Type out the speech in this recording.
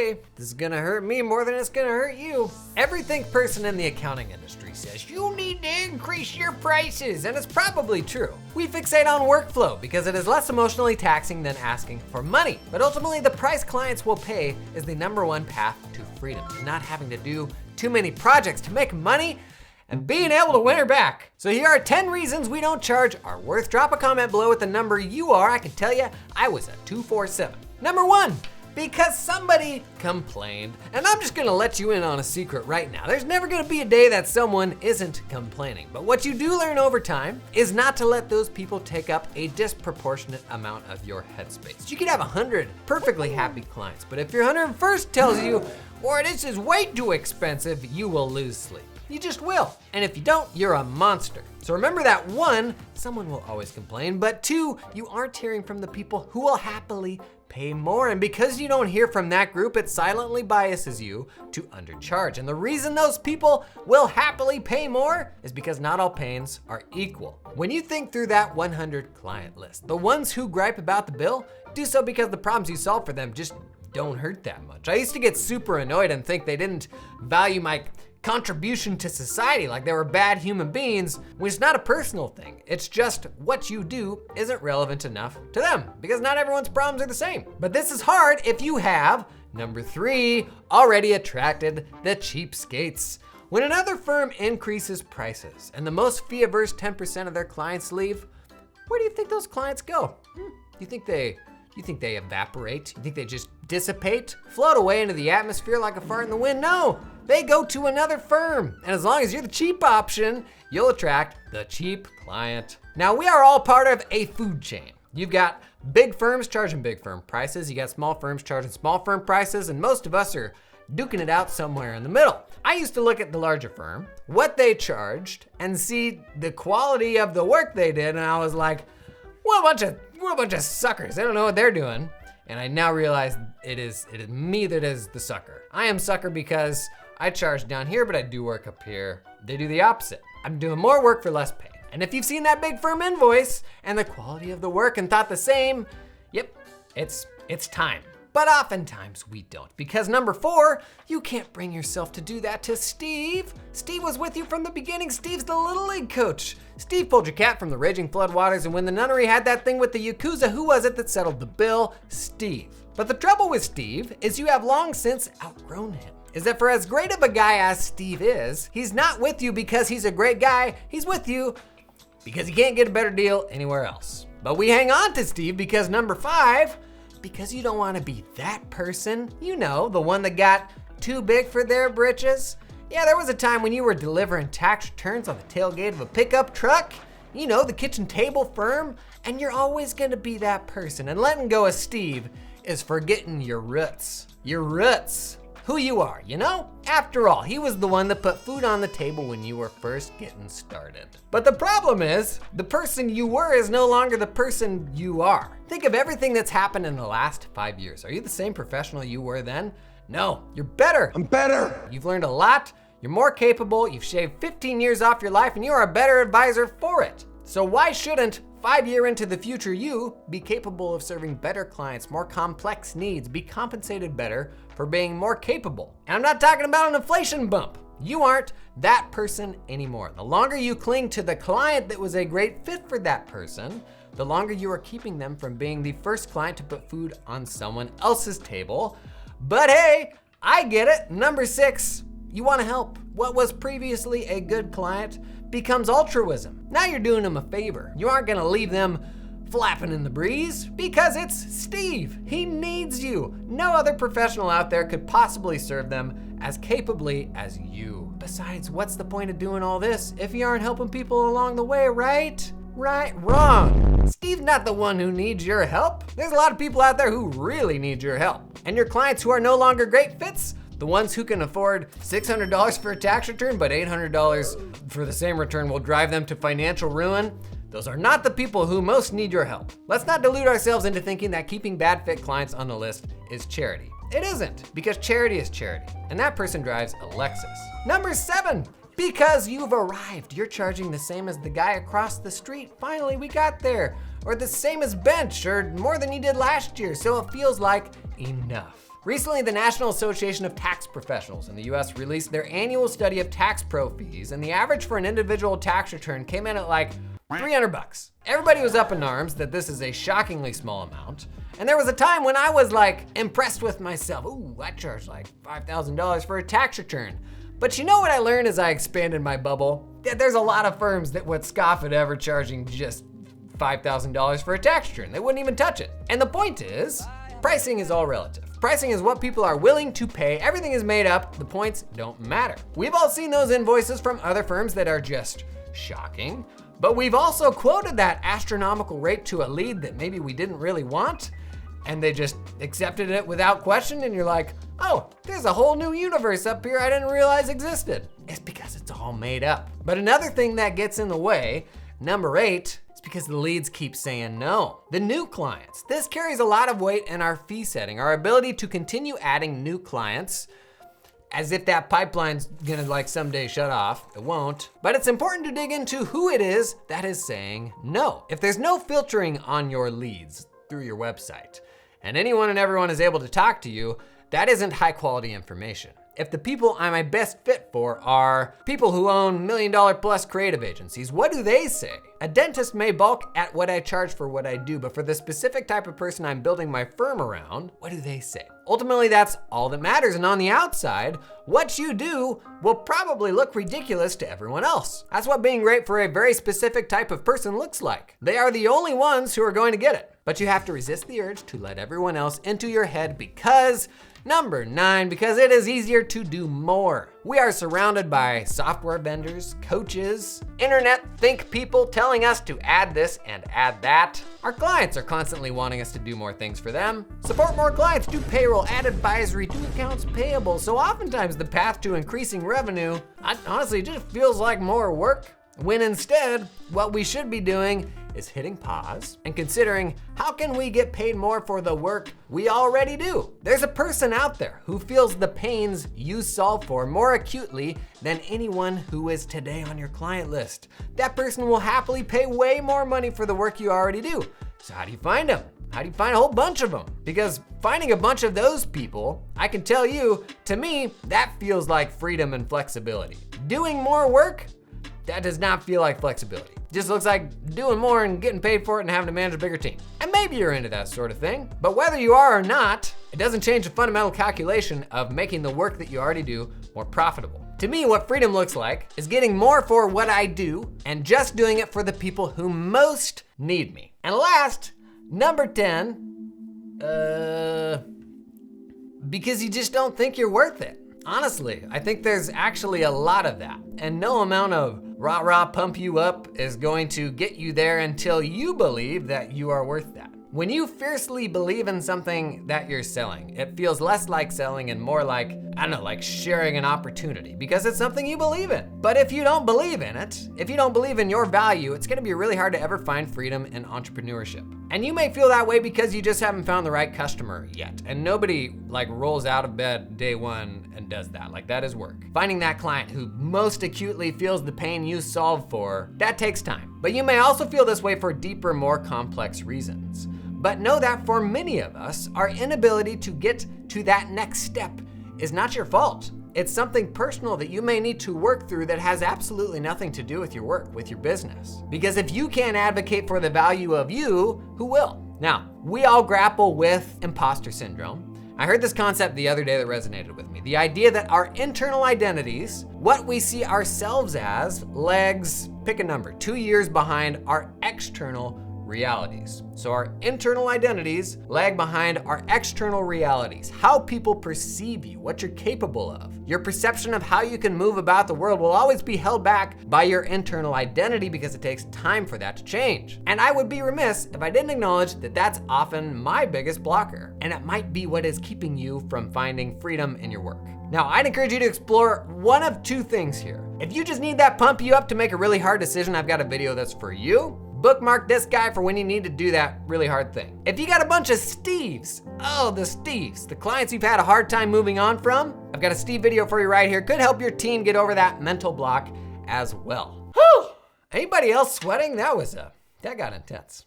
hey, this is gonna hurt me more than it's gonna hurt you. Every think person in the accounting industry says you need to increase your prices, and it's probably true. We fixate on workflow because it is less emotionally taxing than asking for money. But ultimately, the price clients will pay is the #1 path to freedom, and not having to do too many projects to make money and being able to win her back. So here are 10 reasons we don't charge our worth. Drop a comment below with the number you are. I can tell you, I was a 247. Number 1, because somebody complained. And I'm just gonna let you in on a secret right now. There's never gonna be a day that someone isn't complaining. But what you do learn over time is not to let those people take up a disproportionate amount of your headspace. You could have 100 perfectly happy clients, but if your 101st tells you, "Boy, this is way too expensive," you will lose sleep. You just will. And if you don't, you're a monster. So remember that 1, someone will always complain, but 2, you aren't hearing from the people who will happily pay more. And because you don't hear from that group, it silently biases you to undercharge. And the reason those people will happily pay more is because not all pains are equal. When you think through that 100 client list, the ones who gripe about the bill do so because the problems you solve for them just don't hurt that much. I used to get super annoyed and think they didn't value my contribution to society, like they were bad human beings, which is not a personal thing. It's just what you do isn't relevant enough to them because not everyone's problems are the same. But this is hard if you have, number 3, already attracted the cheapskates. When another firm increases prices and the most fee-averse 10% of their clients leave, where do you think those clients go? You think they evaporate? You think they just dissipate? Float away into the atmosphere like a fart in the wind? No, they go to another firm. And as long as you're the cheap option, you'll attract the cheap client. Now, we are all part of a food chain. You've got big firms charging big firm prices, you got small firms charging small firm prices, and most of us are duking it out somewhere in the middle. I used to look at the larger firm, what they charged, and see the quality of the work they did, and I was like, what a bunch of suckers. They don't know what they're doing. And I now realize it is me that is the sucker. I am sucker because I charge down here, but I do work up here. They do the opposite. I'm doing more work for less pay. And if you've seen that big firm invoice and the quality of the work and thought the same, yep, it's time. But oftentimes we don't, because number 4, you can't bring yourself to do that to Steve. Steve was with you from the beginning. Steve's the Little League coach. Steve pulled your cat from the raging floodwaters, and when the nunnery had that thing with the Yakuza, who was it that settled the bill? Steve. But the trouble with Steve is you have long since outgrown him. Is that for as great of a guy as Steve is, he's not with you because he's a great guy. He's with you because he can't get a better deal anywhere else. But we hang on to Steve because number 5, because you don't want to be that person, you know, the one that got too big for their britches. Yeah, there was a time when you were delivering tax returns on the tailgate of a pickup truck, you know, the kitchen table firm, and you're always gonna be that person. And letting go of Steve is forgetting your roots. Your roots. Who you are, you know? After all, he was the one that put food on the table when you were first getting started. But the problem is, the person you were is no longer the person you are. Think of everything that's happened in the last 5 years. Are you the same professional you were then? No, you're better. I'm better. You've learned a lot, you're more capable, you've shaved 15 years off your life, and you are a better advisor for it. So why shouldn't 5 years into the future you be capable of serving better clients, more complex needs, be compensated better for being more capable? And I'm not talking about an inflation bump. You aren't that person anymore. The longer you cling to the client that was a great fit for that person, the longer you are keeping them from being the first client to put food on someone else's table. But hey, I get it. Number 6, you want to help. What was previously a good client becomes altruism. Now you're doing them a favor. You aren't gonna leave them flapping in the breeze because it's Steve. He needs you. No other professional out there could possibly serve them as capably as you. Besides, what's the point of doing all this if you aren't helping people along the way, right? Right, wrong. Steve's not the one who needs your help. There's a lot of people out there who really need your help. And your clients who are no longer great fits, the ones who can afford $600 for a tax return, but $800 for the same return will drive them to financial ruin, those are not the people who most need your help. Let's not delude ourselves into thinking that keeping bad fit clients on the list is charity. It isn't, because charity is charity, and that person drives a Lexus. Number 7, because you've arrived. You're charging the same as the guy across the street. Finally, we got there. Or the same as Bench, or more than you did last year, so it feels like enough. Recently, the National Association of Tax Professionals in the US released their annual study of tax pro fees, and the average for an individual tax return came in at like $300. Everybody was up in arms that this is a shockingly small amount. And there was a time when I was like impressed with myself. Ooh, I charged like $5,000 for a tax return. But you know what I learned as I expanded my bubble? That there's a lot of firms that would scoff at ever charging just $5,000 for a tax return. They wouldn't even touch it. And the point is, pricing is all relative. Pricing is what people are willing to pay. Everything is made up. The points don't matter. We've all seen those invoices from other firms that are just shocking, but we've also quoted that astronomical rate to a lead that maybe we didn't really want, and they just accepted it without question, and you're like, oh, there's a whole new universe up here I didn't realize existed. It's because it's all made up. But another thing that gets in the way, number 8, is because the leads keep saying no. The new clients. This carries a lot of weight in our fee setting, our ability to continue adding new clients, as if that pipeline's gonna like someday shut off. It won't. But it's important to dig into who it is that is saying no. If there's no filtering on your leads through your website, and anyone and everyone is able to talk to you, that isn't high quality information. If the people I'm a best fit for are people who own $1 million plus creative agencies, what do they say? A dentist may balk at what I charge for what I do, but for the specific type of person I'm building my firm around, what do they say? Ultimately, that's all that matters. And on the outside, what you do will probably look ridiculous to everyone else. That's what being great for a very specific type of person looks like. They are the only ones who are going to get it. But you have to resist the urge to let everyone else into your head because, number 9, because it is easier to do more. We are surrounded by software vendors, coaches, internet think people telling us to add this and add that. Our clients are constantly wanting us to do more things for them. Support more clients, do payroll, add advisory, do accounts payable. So oftentimes the path to increasing revenue, honestly, just feels like more work, when instead, what we should be doing is hitting pause and considering how can we get paid more for the work we already do. There's a person out there who feels the pains you solve for more acutely than anyone who is today on your client list. That person will happily pay way more money for the work you already do. So how do you find them? How do you find a whole bunch of them? Because finding a bunch of those people, I can tell you, to me, that feels like freedom and flexibility. Doing more work, that does not feel like flexibility. Just looks like doing more and getting paid for it and having to manage a bigger team. And maybe you're into that sort of thing, but whether you are or not, it doesn't change the fundamental calculation of making the work that you already do more profitable. To me, what freedom looks like is getting more for what I do and just doing it for the people who most need me. And last, number 10, because you just don't think you're worth it. Honestly, I think there's actually a lot of that, and no amount of rah-rah pump you up is going to get you there until you believe that you are worth that. When you fiercely believe in something that you're selling, it feels less like selling and more like, I don't know, like sharing an opportunity because it's something you believe in. But if you don't believe in it, if you don't believe in your value, it's gonna be really hard to ever find freedom in entrepreneurship. And you may feel that way because you just haven't found the right customer yet. And nobody like rolls out of bed day one and does that. Like that is work. Finding that client who most acutely feels the pain you solve for, that takes time. But you may also feel this way for deeper, more complex reasons. But know that for many of us, our inability to get to that next step is not your fault. It's something personal that you may need to work through that has absolutely nothing to do with your work, with your business. Because if you can't advocate for the value of you, who will? Now, we all grapple with imposter syndrome. I heard this concept the other day that resonated with me. The idea that our internal identities, what we see ourselves as, lags, pick a number, 2 years behind our external realities. So our internal identities lag behind our external realities. How people perceive you, what you're capable of. Your perception of how you can move about the world will always be held back by your internal identity because it takes time for that to change. And I would be remiss if I didn't acknowledge that that's often my biggest blocker. And it might be what is keeping you from finding freedom in your work. Now, I'd encourage you to explore one of 2 things here. If you just need that pump you up to make a really hard decision, I've got a video that's for you. Bookmark this guy for when you need to do that really hard thing. If you got a bunch of Steves, the clients you've had a hard time moving on from, I've got a Steve video for you right here. Could help your team get over that mental block as well. Whew! Anybody else sweating? That got intense.